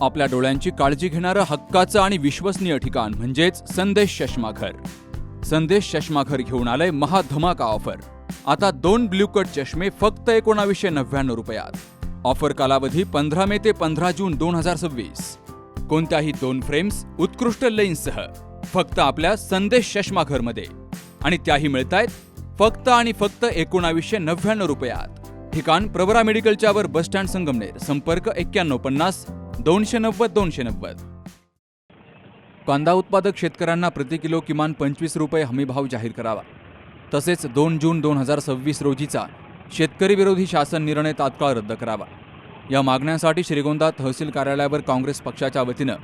आपल्या डोळ्यांची काळजी घेणारं हक्काचं आणि विश्वसनीय ठिकाण म्हणजेच संदेश चष्माघर. संदेश चष्माघर घेऊन आलंय महाधमाका ऑफर. आता 2 ब्ल्यू कट चष्मे फक्त 1999 रुपयात. ऑफर कालावधी 15 मे ते 15 जून 2026. कोणत्याही 2 फ्रेम्स उत्कृष्ट लेन्ससह फक्त आपल्या संदेश चष्माघरमध्ये, आणि त्याही मिळतायत फक्त आणि फक्त 1999 रुपयात. ठिकाण प्रवरा मेडिकलच्या वर बस स्टँड संगमनेर. संपर्क 9150 290 290. कांदा उत्पादक शेतकऱ्यांना प्रति किलो किमान 25 रुपये हमीभाव जाहीर करावा. तसेच 2 जून 2026 रोजीचा शेतकरी विरोधी शासन निर्णय तात्काळ रद्द करावा. या मागण्यांसाठी श्रीगोंदा तहसील कार्यालयावर काँग्रेस पक्षाच्या वतीनं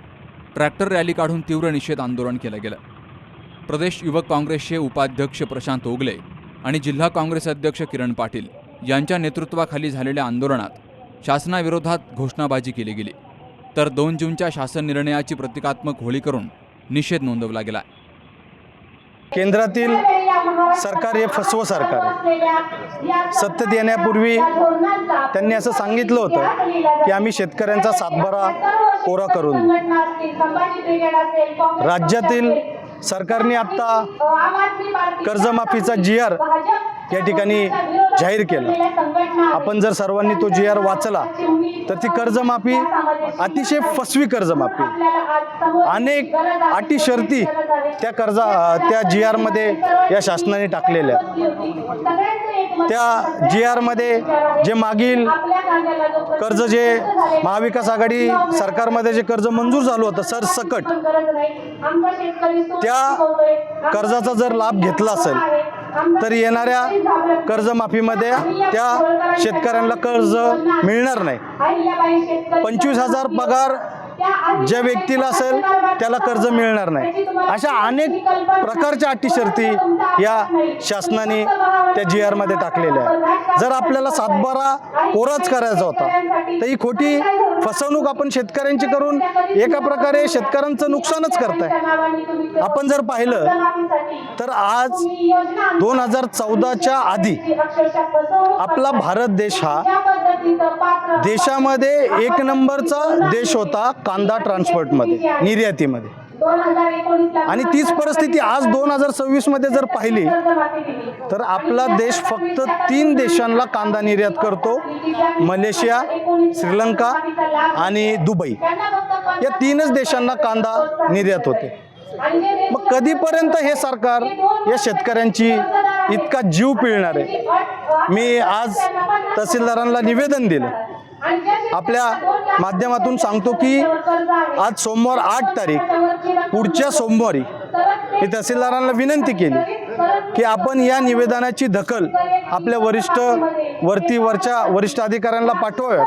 ट्रॅक्टर रॅली काढून तीव्र निषेध आंदोलन केलं गेलं. प्रदेश युवक काँग्रेसचे उपाध्यक्ष प्रशांत ओगले आणि जिल्हा काँग्रेस अध्यक्ष किरण पाटील यांच्या नेतृत्वाखाली झालेल्या आंदोलनात शासनाविरोधात घोषणाबाजी केली गेली. तर 2 जूनच्या शासन निर्णयाची प्रतिकात्मक होळी करून निषेध नोंदवला गेला. केंद्रातील सरकार हे फसवं सरकार आहे. सत्तेत येण्यापूर्वी त्यांनी असं सांगितलं होतं की आम्ही शेतकऱ्यांचा सातबारा कोरा करून. राज्यातील सरकारने आता कर्जमाफीचा GR या ठिकाणी जाहीर केला. आपण जर सर्वांनी तो GR वाचला तर ती कर्जमाफी अतिशय फसवी कर्जमाफी. अनेक अटी शर्ती त्या GR मध्ये या शासनाने टाकलेल्या. त्या GR मध्ये जे मागील कर्ज, जे महाविकास आघाडी सरकारमध्ये जे कर्ज मंजूर झालं होतं सरसकट, त्या कर्जाचा जर लाभ घेतला असेल तर येणाऱ्या कर्जमाफीमध्ये त्या शेतकऱ्यांना कर्ज मिळणार नाही. 25,000 पगार ज्या व्यक्तीला असेल त्याला कर्ज मिळणार नाही. अशा अनेक प्रकारच्या अटी शर्ती या शासनाने त्या GR मध्ये टाकलेल्या आहेत. जर आपल्याला सातबारा कोराच करायचा होता तर ही खोटी फसवणूक आपण शेतकऱ्यांची करून एका प्रकारे शेतकऱ्यांचं नुकसानच करताय. आपण जर पाहिलं तर आज 2014च्या आधी आपला भारत देश हा देशामध्ये 1 नंबरचा देश होता कांदा ट्रान्सपोर्टमध्ये, निर्यातीमध्ये. आणि तीच परिस्थिती आज 2026 मध्ये जर पाहिली तर आपला देश फक्त 3 देशांना कांदा निर्यात करतो: मलेशिया, श्रीलंका आणि दुबई. या 3च देशांना कांदा निर्यात होते. मग कधीपर्यंत हे सरकार या शेतकऱ्यांची इतका जीव पिळणार आहे? मी आज तहसीलदारांना निवेदन दिलं. आपल्या माध्यमातून सांगतो की आज सोमवार 8 तारीख, पुढच्या सोमवारी मी तहसीलदारांना विनंती केली की आपण या निवेदनाची दखल आपल्या वरच्या वरिष्ठ अधिकाऱ्यांना पाठवाव्यात.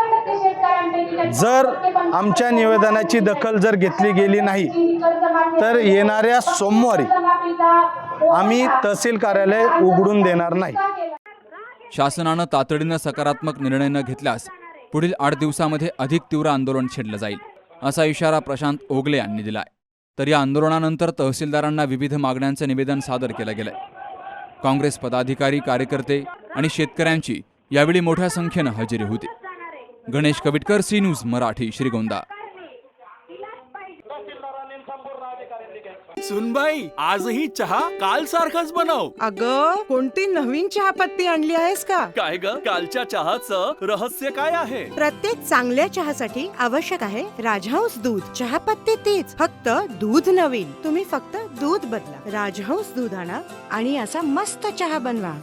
जर आमच्या निवेदनाची दखल जर घेतली गेली नाही तर येणाऱ्या सोमवारी आम्ही तहसील कार्यालय उघडून देणार नाही. शासनानं तातडीनं सकारात्मक निर्णय न घेतल्यास पुढील 8 दिवसामध्ये अधिक तीव्र आंदोलन छेडलं जाईल, असा इशारा प्रशांत ओगले यांनी दिलाय. तर या आंदोलनानंतर तहसीलदारांना विविध मागण्यांचं निवेदन सादर केलं गेलंय. काँग्रेस पदाधिकारी, कार्यकर्ते आणि शेतकऱ्यांची यावेळी मोठ्या संख्येनं हजेरी होती. Ganesh Kavitkar, C news Marathi, Shrigonda. सुनबाई, आजही चहा काल सारखाच बनव. अगं, कोणती नवीन चहापत्ती आणली आहेस का? काय ग, कालच्या चहाचं रहस्य काय आहे? प्रत्येक चांगल्या चहासाठी आवश्यक आहे राजहंस दूध. चहापत्ती तीच, फक्त दूध नवीन. तुम्ही फक्त दूध बदला. राजहंस दूध आणा आणि असा मस्त चहा बनवा.